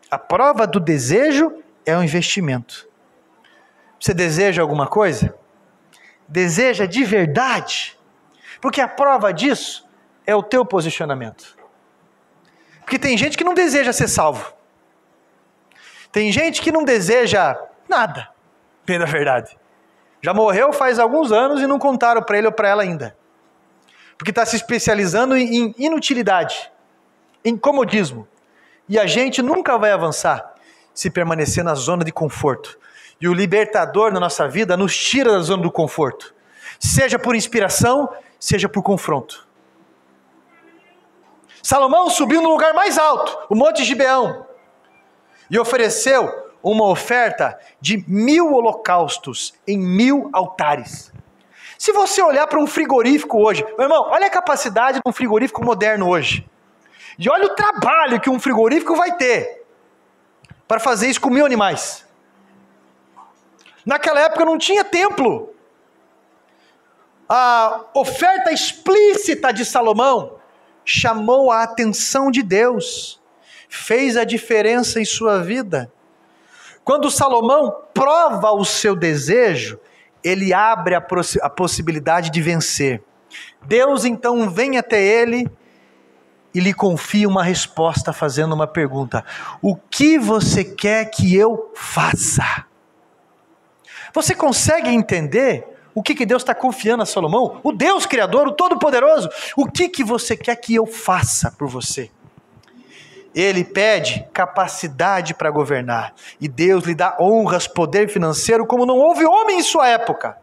A prova do desejo é o investimento. Você deseja alguma coisa? Deseja de verdade? Porque a prova disso é o teu posicionamento. Porque tem gente que não deseja ser salvo. Tem gente que não deseja nada, bem da verdade. Já morreu faz alguns anos e não contaram para ele ou para ela ainda. Porque está se especializando em inutilidade, em comodismo. E a gente nunca vai avançar se permanecer na zona de conforto. E o libertador na nossa vida nos tira da zona do conforto. Seja por inspiração, seja por confronto. Salomão subiu no lugar mais alto, o Monte Gibeão, e ofereceu uma oferta de 1000 holocaustos em 1000 altares. Se você olhar para um frigorífico hoje, meu irmão, olha a capacidade de um frigorífico moderno hoje. E olha o trabalho que um frigorífico vai ter para fazer isso com 1000 animais. Naquela época não tinha templo. A oferta explícita de Salomão chamou a atenção de Deus, fez a diferença em sua vida. Quando Salomão prova o seu desejo, ele abre a possibilidade de vencer. Deus então vem até ele e lhe confia uma resposta fazendo uma pergunta: o que você quer que eu faça? Você consegue entender o que Deus está confiando a Salomão? O Deus Criador, o Todo-Poderoso. O que você quer que eu faça por você? Ele pede capacidade para governar. E Deus lhe dá honras, poder financeiro, como não houve homem em sua época.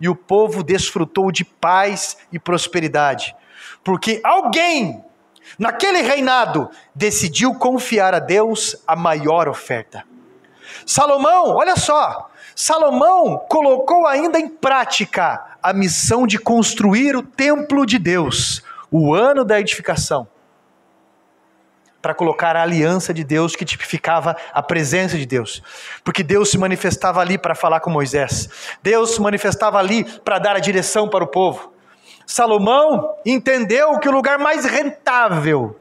E o povo desfrutou de paz e prosperidade. Porque alguém, naquele reinado, decidiu confiar a Deus a maior oferta. Salomão, olha só, Salomão colocou ainda em prática a missão de construir o templo de Deus, o ano da edificação, para colocar a aliança de Deus que tipificava a presença de Deus. Porque Deus se manifestava ali para falar com Moisés. Deus se manifestava ali para dar a direção para o povo. Salomão entendeu que o lugar mais rentável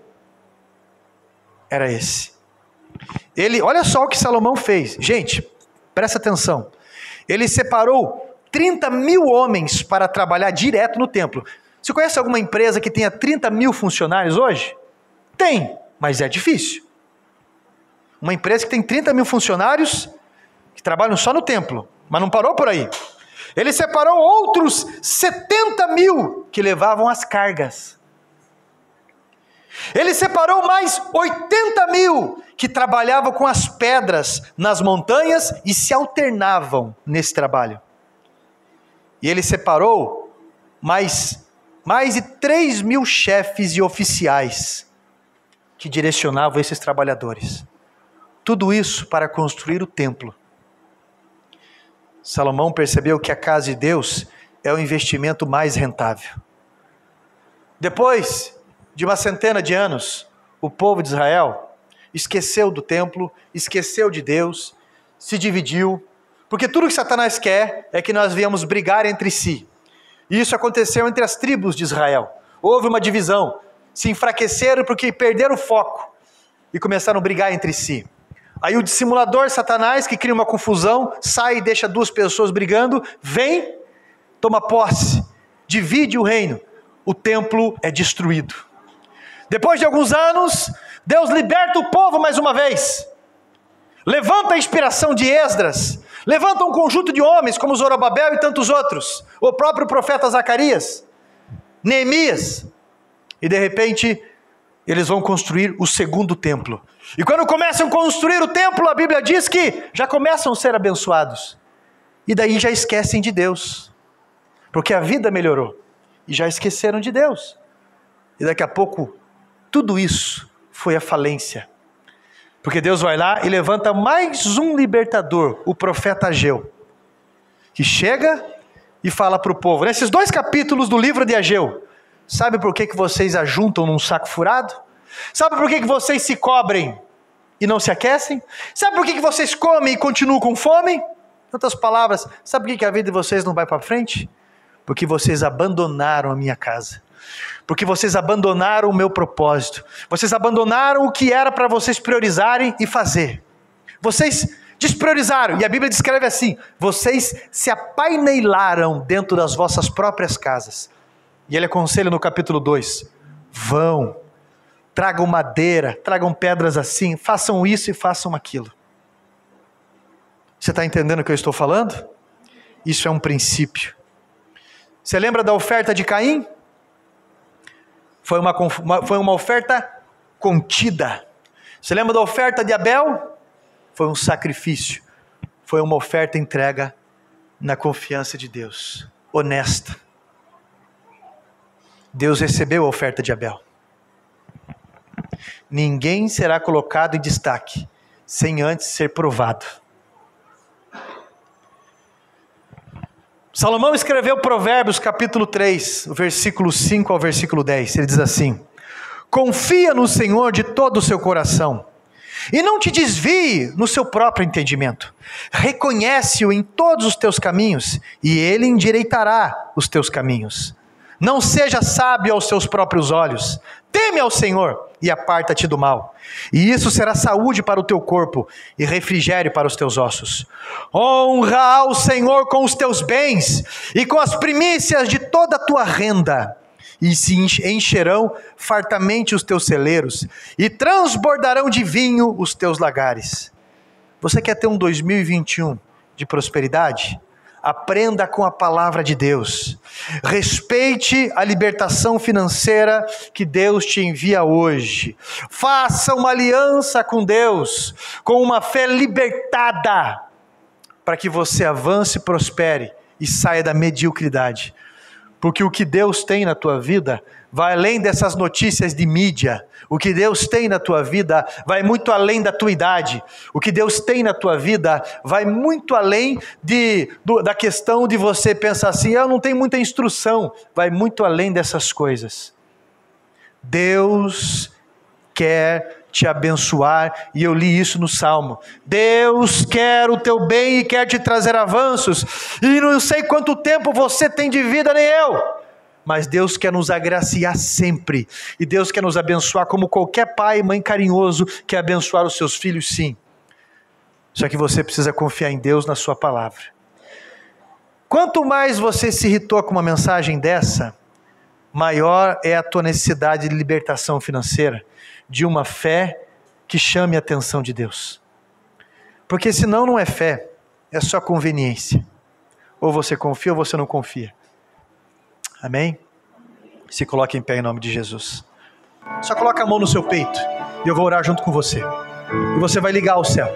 era esse. Olha só o que Salomão fez. Gente, presta atenção. Ele separou 30.000 homens para trabalhar direto no templo. Você conhece alguma empresa que tenha 30.000 funcionários hoje? Tem, mas é difícil. Uma empresa que tem 30.000 funcionários que trabalham só no templo, mas não parou por aí. Ele separou outros 70.000 que levavam as cargas. Ele separou mais 80.000 que trabalhavam com as pedras nas montanhas e se alternavam nesse trabalho. E ele separou mais de 3.000 chefes e oficiais que direcionavam esses trabalhadores. Tudo isso para construir o templo. Salomão percebeu que a casa de Deus é o investimento mais rentável. Depois de uma centena de anos, o povo de Israel esqueceu do templo, esqueceu de Deus, se dividiu, porque tudo que Satanás quer é que nós viemos brigar entre si. E isso aconteceu entre as tribos de Israel. Houve uma divisão, se enfraqueceram porque perderam o foco e começaram a brigar entre si. Aí o dissimulador Satanás, que cria uma confusão, sai e deixa duas pessoas brigando, vem, toma posse, divide o reino, o templo é destruído. Depois de alguns anos, Deus liberta o povo mais uma vez, levanta a inspiração de Esdras, levanta um conjunto de homens como Zorobabel e tantos outros, o próprio profeta Zacarias, Neemias, e de repente eles vão construir o segundo templo. E quando começam a construir o templo, a Bíblia diz que já começam a ser abençoados. E daí já esquecem de Deus. Porque a vida melhorou. E já esqueceram de Deus. E daqui a pouco, tudo isso foi a falência. Porque Deus vai lá e levanta mais um libertador, o profeta Ageu. Que chega e fala para o povo. Nesses 2 capítulos do livro de Ageu. Sabe por que vocês ajuntam num saco furado? Sabe por que vocês se cobrem e não se aquecem? Sabe por que vocês comem e continuam com fome? Em outras palavras, sabe por que a vida de vocês não vai para frente? Porque vocês abandonaram a minha casa. Porque vocês abandonaram o meu propósito. Vocês abandonaram o que era para vocês priorizarem e fazer. Vocês despriorizaram. E a Bíblia descreve assim: vocês se apainelaram dentro das vossas próprias casas. E ele aconselha no capítulo 2, vão, tragam madeira, tragam pedras assim, façam isso e façam aquilo. Você está entendendo o que eu estou falando? Isso é um princípio. Você lembra da oferta de Caim? Foi uma oferta contida. Você lembra da oferta de Abel? Foi um sacrifício. Foi uma oferta entrega na confiança de Deus, honesta. Deus recebeu a oferta de Abel. Ninguém será colocado em destaque sem antes ser provado. Salomão escreveu Provérbios capítulo 3, versículo 5 ao versículo 10. Ele diz assim: confia no Senhor de todo o seu coração e não te desvie no seu próprio entendimento. Reconhece-o em todos os teus caminhos e ele endireitará os teus caminhos. Não seja sábio aos seus próprios olhos. Teme ao Senhor e aparta-te do mal. E isso será saúde para o teu corpo e refrigério para os teus ossos. Honra ao Senhor com os teus bens e com as primícias de toda a tua renda. E se encherão fartamente os teus celeiros e transbordarão de vinho os teus lagares. Você quer ter um 2021 de prosperidade? Aprenda com a palavra de Deus. Respeite a libertação financeira que Deus te envia hoje. Faça uma aliança com Deus, com uma fé libertada, para que você avance e prospere e saia da mediocridade. Porque o que Deus tem na tua vida vai além dessas notícias de mídia. O que Deus tem na tua vida vai muito além da tua idade. O que Deus tem na tua vida vai muito além da questão de você pensar assim, eu não tenho muita instrução. Vai muito além dessas coisas. Deus quer te abençoar, e eu li isso no Salmo. Deus quer o teu bem e quer te trazer avanços. E não sei quanto tempo você tem de vida, nem eu. Mas Deus quer nos agraciar sempre. E Deus quer nos abençoar como qualquer pai e mãe carinhoso quer abençoar os seus filhos, sim. Só que você precisa confiar em Deus, na sua palavra. Quanto mais você se irritou com uma mensagem dessa, maior é a tua necessidade de libertação financeira, de uma fé que chame a atenção de Deus. Porque senão não é fé, é só conveniência. Ou você confia ou você não confia. Amém? Se coloque em pé em nome de Jesus. Só coloca a mão no seu peito e eu vou orar junto com você. E você vai ligar ao céu.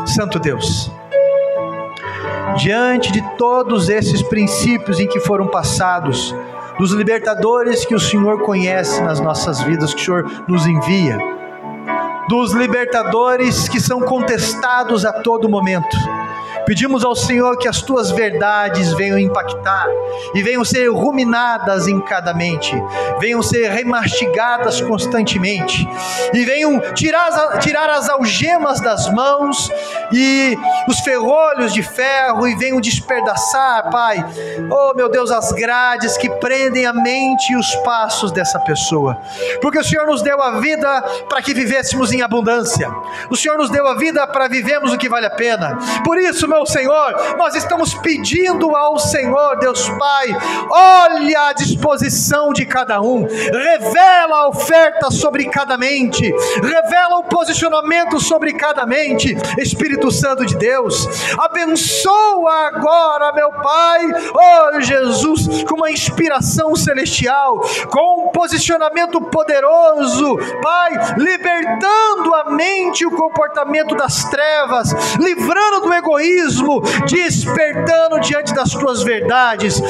Santo Deus, diante de todos esses princípios em que foram passados, dos libertadores que o Senhor conhece nas nossas vidas, que o Senhor nos envia, dos libertadores que são contestados a todo momento, pedimos ao Senhor que as Tuas verdades venham impactar e venham ser ruminadas em cada mente, venham ser remastigadas constantemente e venham tirar as algemas das mãos e os ferrolhos de ferro e venham despedaçar, Pai, oh meu Deus, as grades que prendem a mente e os passos dessa pessoa, porque o Senhor nos deu a vida para que vivêssemos em abundância, o Senhor nos deu a vida para vivermos o que vale a pena. Por isso, meu Senhor, nós estamos pedindo ao Senhor, Deus Pai, olha a disposição de cada um, revela a oferta sobre cada mente, revela o posicionamento sobre cada mente. Espírito Santo de Deus, abençoa agora, meu Pai, oh Jesus, com uma inspiração celestial, com um posicionamento poderoso, Pai, libertando a mente e o comportamento das trevas, livrando do egoísmo, despertando diante das Tuas verdades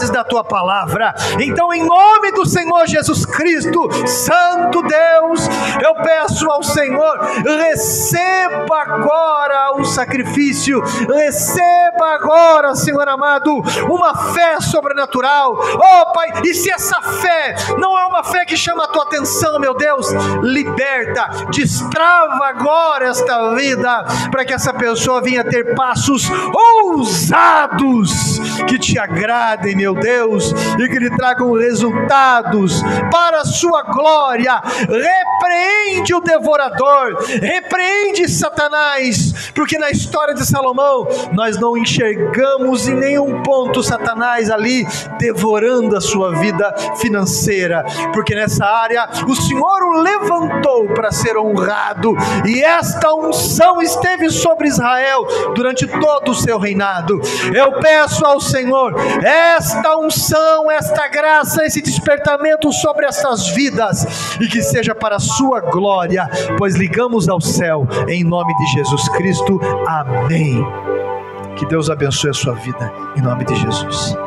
da Tua palavra. Então, em nome do Senhor Jesus Cristo, Santo Deus, eu peço ao Senhor, receba agora o sacrifício, receba agora, Senhor amado, uma fé sobrenatural, oh Pai, e se essa fé não é uma fé que chama a Tua atenção, meu Deus, liberta, destrava agora esta vida, para que essa pessoa venha ter passos ousados, que Te agradem, meu Deus, e que lhe tragam resultados para a Sua glória. Repreende o devorador, repreende Satanás, porque na história de Salomão nós não enxergamos em nenhum ponto Satanás ali devorando a sua vida financeira, porque nessa área o Senhor o levantou para ser honrado, e esta unção esteve sobre Israel durante todo o seu reinado. Eu peço ao Senhor esta unção, esta graça, esse despertamento sobre essas vidas, e que seja para a Sua glória, pois ligamos ao céu em nome de Jesus Cristo. Amém. Que Deus abençoe a sua vida em nome de Jesus.